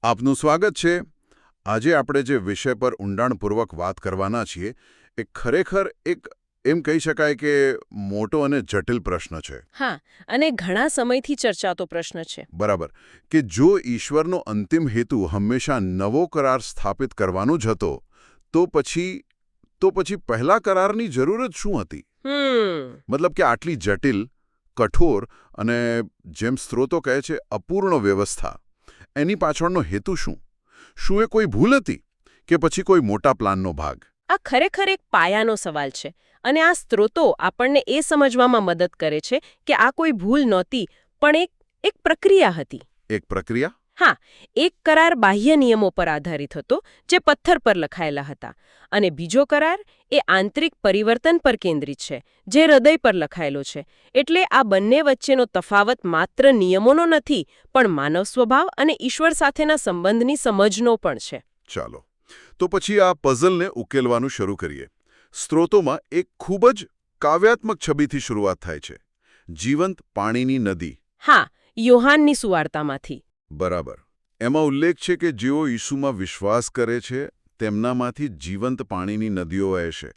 આપનું સ્વાગત છે. આજે આપણે જે વિષય પર ઊંડાણપૂર્વક વાત કરવાના છીએ એ ખરેખર એક એમ કહી શકાય કે મોટો અને જટિલ પ્રશ્ન છે. હા, અને ઘણા સમયથી ચર્ચાતો પ્રશ્ન છે. બરાબર, કે જો ઈશ્વરનો અંતિમ હેતુ હંમેશા નવો કરાર સ્થાપિત કરવાનો જ હતો, તો પછી પહેલા કરારની જરૂર જ શું હતી? મતલબ કે આટલી જટિલ, કઠોર અને જેમ સ્ત્રોતો કહે છે અપૂર્ણ વ્યવસ્થા, એની પાછળનો હેતુ શું? શું એ કોઈ ભૂલ હતી કે પછી કોઈ મોટા પ્લાનનો ભાગ? આ ખરેખર એક પાયાનો સવાલ છે, અને આ સ્ત્રોતો આપણને એ સમજવામાં મદદ કરે છે કે આ કોઈ ભૂલ નહોતી, પણ એક પ્રક્રિયા હતી. એક પ્રક્રિયા? હા, એક કરાર બાહ્ય નિયમો પર આધારિત હતો, જે પથ્થર પર લખાયેલા હતા, અને બીજો કરાર એ આંતરિક પરિવર્તન પર કેન્દ્રિત છે, જે હૃદય પર લખાયેલો છે. એટલે આ બંને વચ્ચેનો તફાવત માત્ર નિયમોનો નથી, પણ માનવ સ્વભાવ અને ઈશ્વર સાથેના સંબંધની સમજનો પણ છે. ચાલો, તો પછી આ પઝલને ઉકેલવાનું શરૂ કરીએ. સ્ત્રોતોમાં એક ખૂબ જ કાવ્યાત્મક છબીથી શરૂઆત થાય છે. જીવંત પાણીની નદી. હા, યોહાનની સુવાર્તામાંથી. બરાબર. એમાં ઉલ્લેખ છે કે જેઓ ઈસુમાં વિશ્વાસ કરે છે તેમનામાંથી જીવંત પાણીની નદીઓ વહેશે.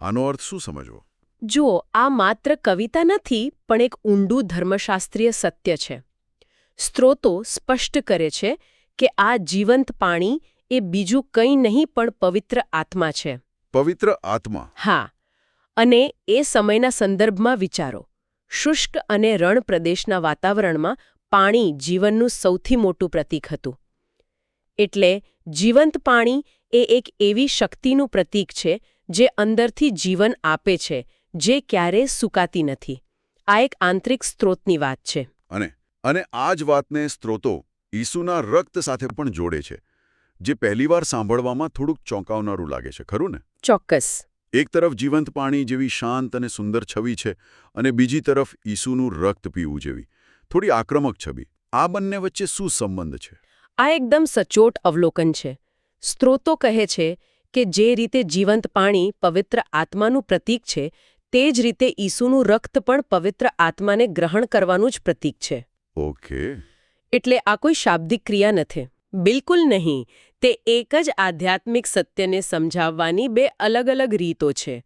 આનો અર્થ શું સમજવો? જુઓ, આ માત્ર કવિતા નથી, પણ એક ઊંડું ધર્મશાસ્ત્રીય સત્ય છે. સ્ત્રોતો સ્પષ્ટ કરે છે કે આ જીવંત પાણી એ બીજું કંઈ નહીં પણ પવિત્ર આત્મા છે. પવિત્ર આત્મા? હા, અને એ સમયના સંદર્ભમાં વિચારો. શુષ્ક અને રણ પ્રદેશના વાતાવરણમાં પાણી જીવનનું સૌથી મોટું પ્રતીક હતું. એટલે જીવંત પાણી એ એક એવી શક્તિનું પ્રતીક છે જે અંદરથી જીવન આપે છે, જે ક્યારેય સુકાતી નથી. આ એક આંતરિક સ્ત્રોતની વાત છે. અને આ જ વાતને સ્ત્રોતો ઈસુના રક્ત સાથે પણ જોડે છે, જે પહેલીવાર સાંભળવામાં થોડુંક ચોંકાવનારું લાગે છે, ખરું ને? ચોક્કસ. એક તરફ જીવંત પાણી જેવી શાંત અને સુંદર છબી છે, અને બીજી તરફ ઈસુનું રક્ત પીવું જેવી થોડી આક્રમક છબી. આ બંને વચ્ચે શું સંબંધ છે? આ એકદમ સચોટ અવલોકન છે. સ્ત્રોતો કહે છે કે જે રીતે જીવંત પાણી પવિત્ર આત્માનું પ્રતીક છે, તે જ રીતે ઈસુનું રક્ત પણ પવિત્ર આત્માને ગ્રહણ કરવાનું જ પ્રતીક છે. ઓકે. એટલે આ કોઈ શાબ્દિક ક્રિયા નથી. બિલકુલ નહીં. તે એક જ આધ્યાત્મિક સત્યને સમજાવવાની બે અલગ અલગ રીતો છે.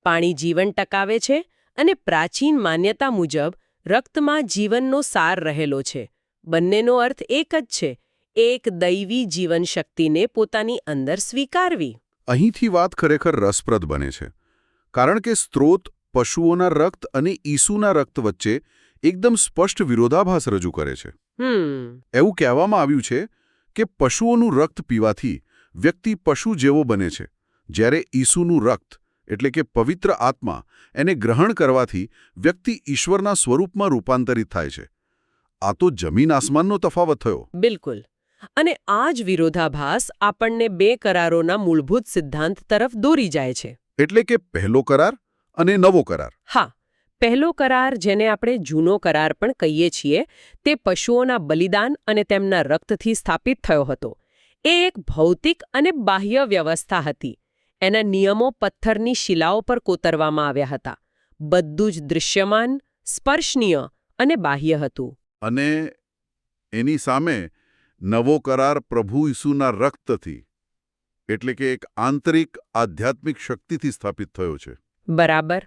પાણી જીવન ટકાવે છે, અને પ્રાચીન માન્યતા મુજબ રક્તમાં જીવનનો સાર રહેલો છે. બંનેનો અર્થ એક જ છે, એક દૈવી જીવન શક્તિને પોતાની અંદર સ્વીકારવી. અહીંથી વાત ખરેખર રસપ્રદ બને છે, કારણ કે સ્ત્રોત પશુઓના રક્ત અને ઈસુના રક્ત વચ્ચે એકદમ સ્પષ્ટ વિરોધાભાસ રજૂ કરે છે. એવું કહેવામાં આવ્યું છે કે પશુઓનું રક્ત પીવાથી વ્યક્તિ પશુ જેવો બને છે, જ્યારે ઈસુનું રક્ત એટલે કે પવિત્ર આત્મા એને ગ્રહણ કરવાથી વ્યક્તિ ઈશ્વરના સ્વરૂપમાં રૂપાંતરિત થાય છે. આ તો જમીન આસમાનનો તફાવત થયો. બિલકુલ. અને આ જ વિરોધાભાસ આપણને બે કરારોના મૂળભૂત સિદ્ધાંત તરફ દોરી જાય છે. એટલે કે પહેલો કરાર અને નવો કરાર. હા, પહેલો કરાર, જેને આપણે જૂનો કરાર પણ કહીએ છીએ, તે પશુઓના બલિદાન અને તેમના રક્તથી સ્થાપિત થયો હતો. એ એક ભૌતિક અને બાહ્ય વ્યવસ્થા હતી. એના નિયમો પથ્થરની શિલાઓ પર કોતરવામાં આવ્યા હતા. બધું જ દૃશ્યમાન, સ્પર્શનીય અને બાહ્ય હતું. અને એની સામે નવો કરાર પ્રભુ ઈસુના રક્તથી, એટલે કે એક આંતરિક આધ્યાત્મિક શક્તિથી સ્થાપિત થયો છે. બરાબર.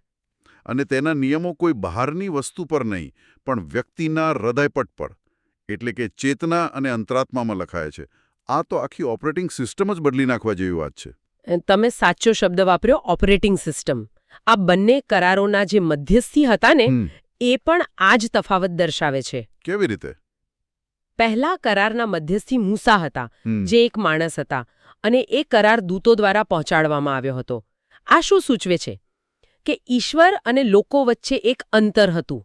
અને તેના નિયમો કોઈ બહારની વસ્તુ પર નહીં, પણ વ્યક્તિના હૃદયપટ પર, એટલે કે ચેતના અને અંતરાત્મામાં લખાય છે. આ તો આખી ઓપરેટિંગ સિસ્ટમ જ બદલી નાખવા જેવી વાત છે. તમે સાચો શબ્દ વાપર્યો, ઓપરેટિંગ સિસ્ટમ. આ બંને કરારોના જે મધ્યસ્થી હતા ને, એ પણ આ જ તફાવત દર્શાવે છે. કેવી રીતે? પહેલા કરારના મધ્યસ્થી મૂસા હતા, જે એક માણસ હતા, અને એ કરાર દૂતો દ્વારા પહોંચાડવામાં આવ્યો હતો. આ શું સૂચવે છે? કે ઈશ્વર અને લોકો વચ્ચે એક અંતર હતું,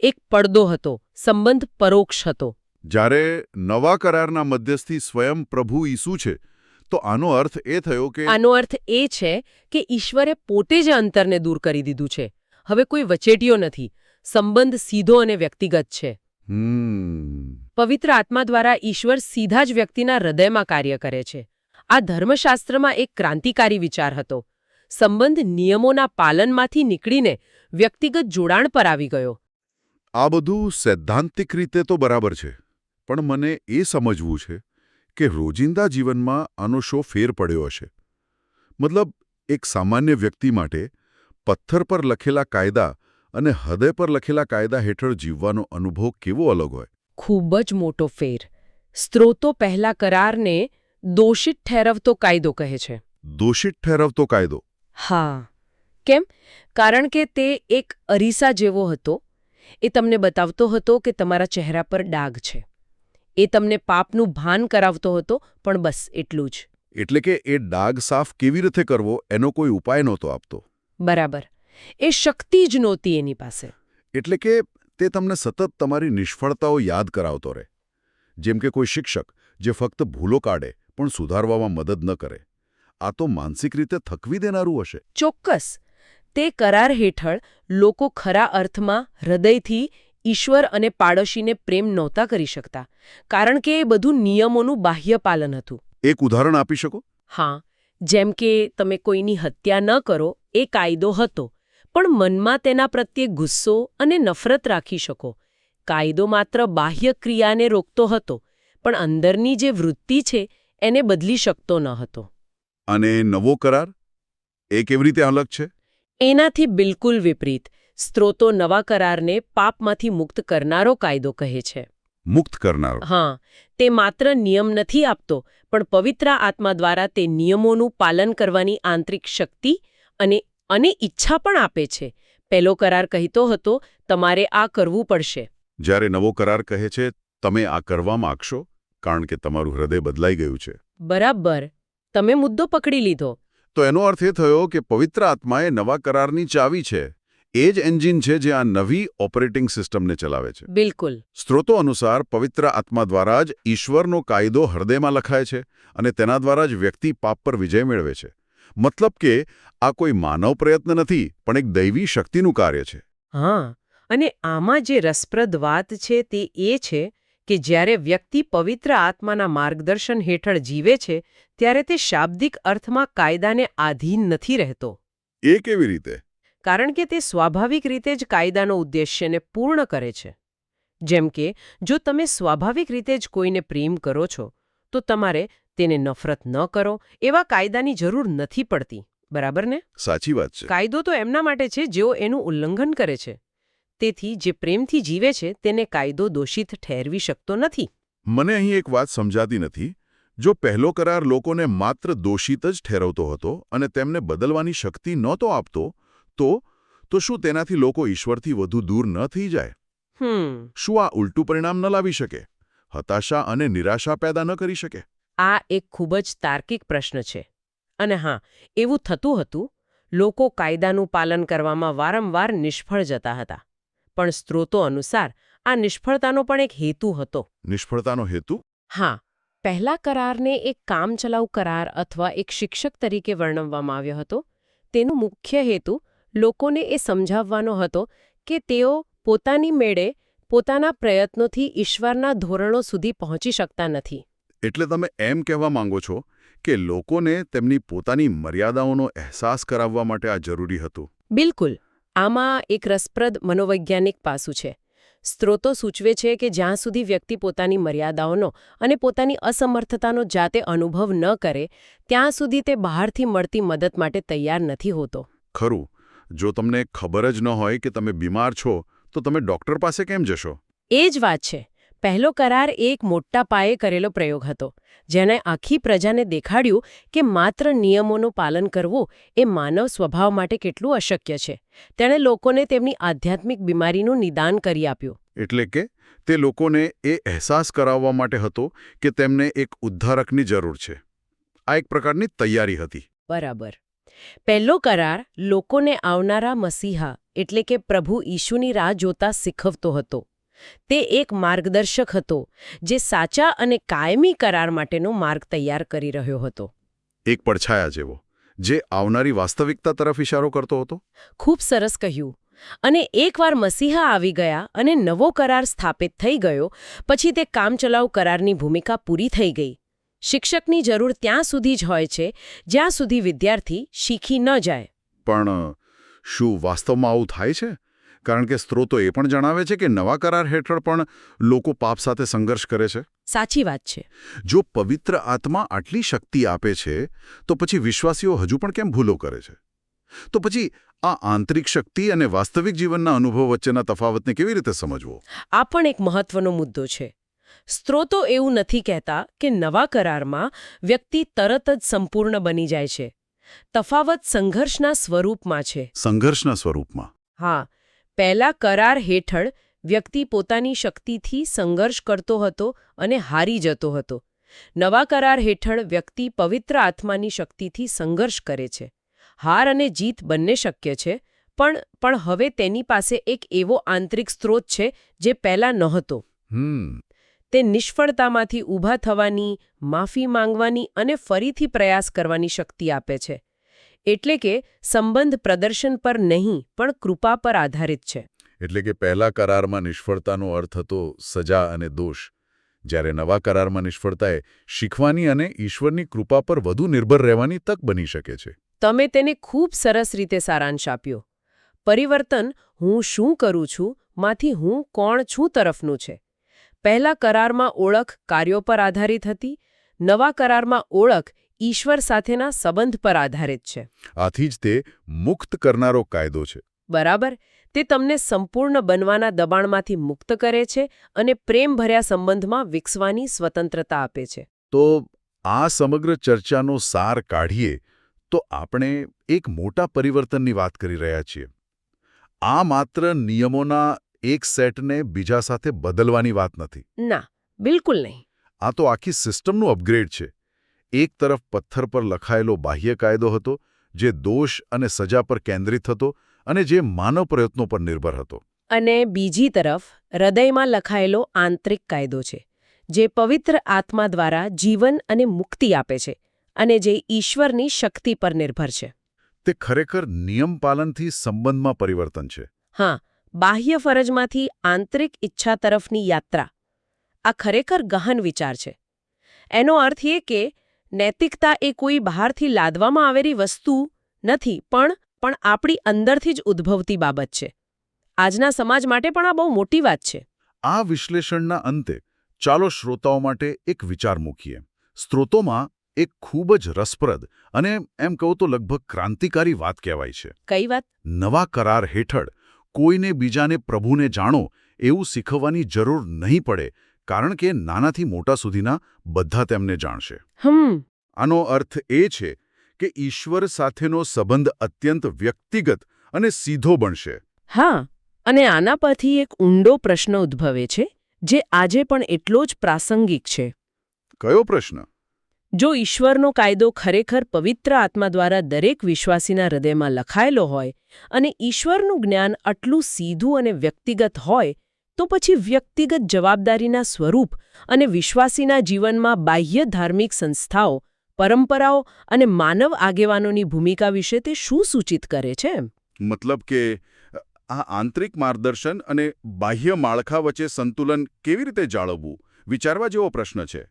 એક પડદો હતો, સંબંધ પરોક્ષ હતો. જ્યારે નવા કરારના મધ્યસ્થી સ્વયં પ્રભુ ઈસુ છે, તો આનો અર્થ એ થયો કે એ છે કે ઈશ્વરે પોતે જ અંતરને દૂર કરી દીધું છે. હવે કોઈ વચેટીયો નથી. સંબંધ સીધો અને વ્યક્તિગત છે. પવિત્ર આત્મા દ્વારા ઈશ્વર સીધા જ વ્યક્તિના હૃદયમાં કાર્ય કરે છે. આ ધર્મશાસ્ત્રમાં એક ક્રાંતિકારી વિચાર હતો. સંબંધ નિયમોના પાલનમાંથી નીકળીને વ્યક્તિગત જોડાણ પર આવી ગયો. આ બધું સૈદ્ધાંતિક રીતે તો બરાબર છે, પણ મને એ સમજવું છે કે રોજિંદા જીવનમાં આનો શો ફેર પડ્યો હશે. મતલબ, એક સામાન્ય વ્યક્તિ માટે પથ્થર પર લખેલા કાયદા અને હૃદય પર લખેલા કાયદા હેઠળ જીવવાનો અનુભવ કેવો અલગ હોય. ખૂબ જ મોટો ફેર. સ્ત્રોતો પહેલા કરારને દોષિત ઠેરવતો કાયદો કહે છે. દોષિત ઠેરવતો કાયદો. હા. કેમ? કારણ કે તે એક અરીસા જેવો હતો. એ તમને બતાવતો હતો કે તમારા ચહેરા પર ડાઘ છે. એ તમને પાપનું ભાન કરાવતો હતો, પણ બસ એટલું જ. એટલે કે એ ડાઘ સાફ કેવી રીતે કરવો એનો કોઈ ઉપાય નહોતો આપતો. બરાબર. એ શક્તિ જ નહોતી એની પાસે. એટલે કે તે તમને સતત તમારી નિષ્ફળતાઓ યાદ કરાવતો રહે. જેમ કે કોઈ શિક્ષક જે ફક્ત ભૂલો કાઢે પણ સુધારવામાં મદદ ન કરે. આ તો માનસિક રીતે થકવી દેનારું હશે. ચોક્કસ. તે કરાર હેઠળ લોકો ખરા અર્થમાં હૃદયથી ઈશ્વર અને પાડોશીને પ્રેમ નહોતા કરી શકતા, કારણ કે એ બધું નિયમોનું બાહ્ય પાલન હતું. એક ઉદાહરણ આપી શકો? હા. જેમ કે તમે કોઈની હત્યા ન કરો એ કાયદો હતો, પણ મનમાં તેના પ્રત્યે ગુસ્સો અને નફરત રાખી શકો. કાયદો માત્ર બાહ્ય ક્રિયાને રોકતો હતો, પણ અંદરની જે વૃત્તિ છે એને બદલી શકતો ન હતો. અને નવો કરાર? એ કેવી રીતે અલગ છે? એનાથી બિલકુલ વિપરીત. સ્ત્રોતો નવા કરારને પાપમાંથી મુક્ત કરનારો કાયદો કહે છે. મુક્ત કરનારો. હા. તે માત્ર નિયમ નથી આપતો, પણ પવિત્ર આત્મા દ્વારા તે નિયમોનું પાલન કરવાની આંતરિક શક્તિ અને ઈચ્છા પણ આપે છે. પહેલો કરાર કહેતો હતો, તમારે આ કરવું પડશે. જ્યારે નવો કરાર કહે છે, તમે આ કરવા માંગશો, કારણ કે તમારું હૃદય બદલાઈ ગયું છે. બરાબર. તમે મુદ્દો પકડી લીધો. તો એનો અર્થ એ થયો કે પવિત્ર આત્મા એ નવા કરારની ચાવી છે. એ જ એન્જિન છે જે આ નવી ઓપરેટિંગ સિસ્ટમને ચલાવે છે. બિલકુલ. સ્ત્રોતો અનુસાર પવિત્ર આત્મા દ્વારા જ ઈશ્વરનો કાયદો હૃદયમાં લખાય છે અને તેના દ્વારા જ વ્યક્તિ પાપ પર વિજય મેળવે છે. મતલબ કે આ કોઈ માનવ પ્રયત્ન નથી, પણ એક દૈવી શક્તિનું કાર્ય છે. હા. અને આમાં જે રસપ્રદ વાત છે તે એ છે કે જ્યારે વ્યક્તિ પવિત્ર આત્માના માર્ગદર્શન હેઠળ જીવે છે, ત્યારે તે શાબ્દિક અર્થમાં કાયદાને આધીન નથી રહેતો. એ કેવી રીતે? કારણ કે તે સ્વાભાવિક રીતે જ કાયદાનો ઉદ્દેશ્યને પૂર્ણ કરે છે. જેમ કે જો તમે સ્વાભાવિક રીતે જ કોઈને પ્રેમ કરો છો, તો તમારે તેને નફરત ન કરો એવા કાયદાની જરૂર નથી પડતી. બરાબર ને? સાચી વાત છે. કાયદો તો એમના માટે છે જેઓ એનું ઉલ્લંઘન કરે છે. તેથી જે પ્રેમથી જીવે છે તેને કાયદો દોષિત ઠેરવી શકતો નથી. મને અહીં એક વાત સમજાતી નથી. જો પહેલો કરાર લોકોને માત્ર દોષિત જ ઠેરવતો હતો અને તેમને બદલવાની શક્તિ નહોતો આપતો, તો શું તેનાથી લોકો ઈશ્વરથી વધુ દૂર ન થઈ જાય? શું આ ઉલટું પરિણામ ન લાવી શકે? હતાશા અને નિરાશા પેદા ન કરી શકે? આ એક ખૂબ જ તાર્કિક પ્રશ્ન છે. અને હા, એવું થતું હતું. લોકો કાયદાનું પાલન કરવામાં વારંવાર નિષ્ફળ જતા હતા. પણ સ્ત્રોતો અનુસાર આ નિષ્ફળતાનો પણ એક હેતુ હતો. નિષ્ફળતાનો હેતુ? હા. પહેલા કરારને એક કામચલાઉ કરાર અથવા એક શિક્ષક તરીકે વર્ણવવામાં આવ્યો હતો. તેનો મુખ્ય હેતુ લોકોને એ સમજાવવાનો હતો કે તેઓ પોતાની મેળે પોતાના પ્રયત્નોથી ઈશ્વરના ધોરણો સુધી પહોંચી શકતા નથી. એટલે તમે એમ કહેવા માંગો છો કે લોકોને તેમની પોતાની મર્યાદાઓનો અહેસાસ કરાવવા માટે આ જરૂરી હતું? બિલકુલ. આમાં એક રસપ્રદ મનોવૈજ્ઞાનિક પાસું છે. સ્ત્રોતો સૂચવે છે કે જ્યાં સુધી વ્યક્તિ પોતાની મર્યાદાઓનો અને પોતાની અસમર્થતાનો જાતે અનુભવ ન કરે, ત્યાં સુધી તે બહારથી મળતી મદદ માટે તૈયાર નથી હોતો. ખરું. જો તમને ખબર જ ન હોય કે તમે બીમાર છો, તો તમે ડોક્ટર પાસે કેમ જશો? એ જ વાત છે. પહેલો કરાર એક મોટા પાયે કરેલો પ્રયોગ હતો, જેણે આખી પ્રજાને દેખાડ્યું કે માત્ર નિયમોનું પાલન કરવું એ માનવ સ્વભાવ માટે કેટલું અશક્ય છે. તેણે લોકોને તેમની આધ્યાત્મિક બીમારીનું નિદાન કરી આપ્યું. એટલે કે તે લોકોને એ અહેસાસ કરાવવા માટે હતો કે તેમને એક ઉદ્ધારકની જરૂર છે. આ એક પ્રકારની તૈયારી હતી. બરાબર. પહેલો કરાર લોકોને આવનારા મસીહા એટલે કે પ્રભુ ઈશુની રાહ જોતા શીખવતો હતો. તે એક માર્ગદર્શક હતો જે સાચા અને કાયમી કરાર માટેનો માર્ગ તૈયાર કરી રહ્યો હતો. એક પડછાયા જેવો, જે આવનારી વાસ્તવિકતા તરફ ઇશારો કરતો હતો. ખૂબ સરસ કહ્યું. અને એકવાર મસીહા આવી ગયા અને નવો કરાર સ્થાપિત થઈ ગયો, પછી તે કામચલાઉ કરારની ભૂમિકા પૂરી થઈ ગઈ. શિક્ષકની જરૂર ત્યાં સુધી જ હોય છે જ્યાં સુધી વિદ્યાર્થી શીખી ન જાય. પણ શું વાસ્તવમાં આવું થાય છે? કારણ કે સ્ત્રોતો એ પણ જણાવે છે કે નવા કરાર હેઠળ પણ લોકો પાપ સાથે સંઘર્ષ કરે છે. સાચી વાત છે. જો પવિત્ર આત્મા આટલી શક્તિ આપે છે તો પછી વિશ્વાસીઓ હજુ પણ કેમ ભૂલો કરે છે? તો પછી આ આંતરિક શક્તિ અને વાસ્તવિક જીવનના અનુભવ વચ્ચેના તફાવતને કેવી રીતે સમજવો? આ પણ એક મહત્વનો મુદ્દો છે. સ્ત્રોતો એવું નથી કહેતા કે નવા કરારમાં વ્યક્તિ તરત જ સંપૂર્ણ બની જાય છે. તફાવત સંઘર્ષના સ્વરૂપમાં છે. સંઘર્ષના સ્વરૂપમાં. હા, પહેલા કરાર હેઠળ વ્યક્તિ પોતાની શક્તિથી સંઘર્ષ કરતો હતો અને હારી જતો હતો. નવા કરાર હેઠળ વ્યક્તિ પવિત્ર આત્માની શક્તિથી સંઘર્ષ કરે છે. હાર અને જીત બંને શક્ય છે, પણ હવે તેની પાસે એક એવો આંતરિક સ્ત્રોત છે જે પહેલા નહોતો. તે નિષ્ફળતામાંથી ઊભા થવાની, માફી માંગવાની અને ફરીથી પ્રયાસ કરવાની શક્તિ આપે છે. એટલે કે સંબંધ પ્રદર્શન પર નહીં પણ કૃપા પર આધારિત છે. એટલે કે પહેલા કરારમાં નિષ્ફળતાનો અર્થ હતો સજા અને દોષ, જ્યારે નવા કરારમાં નિષ્ફળતાએ શીખવાની અને ઈશ્વરની કૃપા પર વધુ નિર્ભર રહેવાની તક બની શકે છે. તમે તેને ખૂબ સરસ રીતે સારાંશ આપ્યો. પરિવર્તન હું શું કરું છું માંથી હું કોણ છું તરફનું છે. પહેલા કરારમાં ઓળખ કાર્યો પર આધારિત હતી. નવા કરારમાં ઓળખ ઈશ્વર સાથેના સંબંધ પર આધારિત છે. આથી જ તે મુક્ત કરનારો કાયદો છે. બરાબર. તે તમને સંપૂર્ણ બનવાના દબાણમાંથી મુક્ત કરે છે અને પ્રેમભર્યા સંબંધમાં વિકસવાની સ્વતંત્રતા આપે છે. તો આ સમગ્ર ચર્ચાનો સાર કાઢીએ તો આપણે એક મોટા પરિવર્તનની વાત કરી રહ્યા છીએ. આ માત્ર નિયમોના એક સેટને બીજા સાથે બદલવાની વાત નથી. ના, બિલકુલ નહીં. આ તો આખી સિસ્ટમનું અપગ્રેડ છે. એક તરફ પથ્થર પર લખાયેલો બાહ્ય કાયદો હતો, જે દોષ અને સજા પર કેન્દ્રિત હતો અને જે માનવ પ્રયત્નો પર નિર્ભર હતો. અને બીજી તરફ હૃદયમાં લખાયેલો આંતરિક કાયદો છે, જે પવિત્ર આત્મા દ્વારા જીવન અને મુક્તિ આપે છે અને જે ઈશ્વરની શક્તિ પર નિર્ભર છે. તે ખરેખર નિયમ પાલનથી સંબંધમાં પરિવર્તન છે. હા, બાહ્ય ફરજમાંથી આંતરિક ઈચ્છા તરફની યાત્રા. આ ખરેખર ગહન વિચાર છે. એનો અર્થ એ કે નૈતિકતા એ કોઈ બહારથી લાદવામાં આવેલી વસ્તુ નથી, પણ આપણી અંદરથી જ ઉદ્ભવતી બાબત છે. આજના સમાજ માટે પણ આ બહુ મોટી વાત છે. આ વિશ્લેષણના અંતે ચાલો શ્રોતાઓ માટે એક વિચાર મૂકીએ. સ્ત્રોતોમાં એક ખૂબ જ રસપ્રદ અને એમ કહું તો લગભગ ક્રાંતિકારી વાત કહેવાય છે. કઈ વાત? નવા કરાર હેઠળ કોઈને બીજાને પ્રભુને જાણો એવું શીખવવાની જરૂર નહીં પડે, કારણ કે નાનાથી મોટા સુધીના બધા તેમને જાણશે. આનો અર્થ એ છે કે ઈશ્વર સાથેનો સંબંધ અત્યંત વ્યક્તિગત અને સીધો બનશે. હા, અને આના પરથી એક ઊંડો પ્રશ્ન ઉદ્ભવે છે, જે આજે પણ એટલો જ પ્રાસંગિક છે. કયો પ્રશ્ન? જો ઈશ્વરનો કાયદો ખરેખર પવિત્ર આત્મા દ્વારા દરેક વિશ્વાસીના હૃદયમાં લખાયેલો હોય અને ઈશ્વરનું જ્ઞાન આટલું સીધું અને વ્યક્તિગત હોય, તો પછી વ્યક્તિગત જવાબદારીના સ્વરૂપ અને વિશ્વાસીના જીવનમાં બાહ્ય ધાર્મિક સંસ્થાઓ, પરંપરાઓ અને માનવ આગેવાનોની ભૂમિકા વિશે તે શું સૂચિત કરે છે? મતલબ કે આ આંતરિક માર્ગદર્શન અને બાહ્ય માળખા વચ્ચે સંતુલન કેવી રીતે જાળવવું, વિચારવા જેવો પ્રશ્ન છે.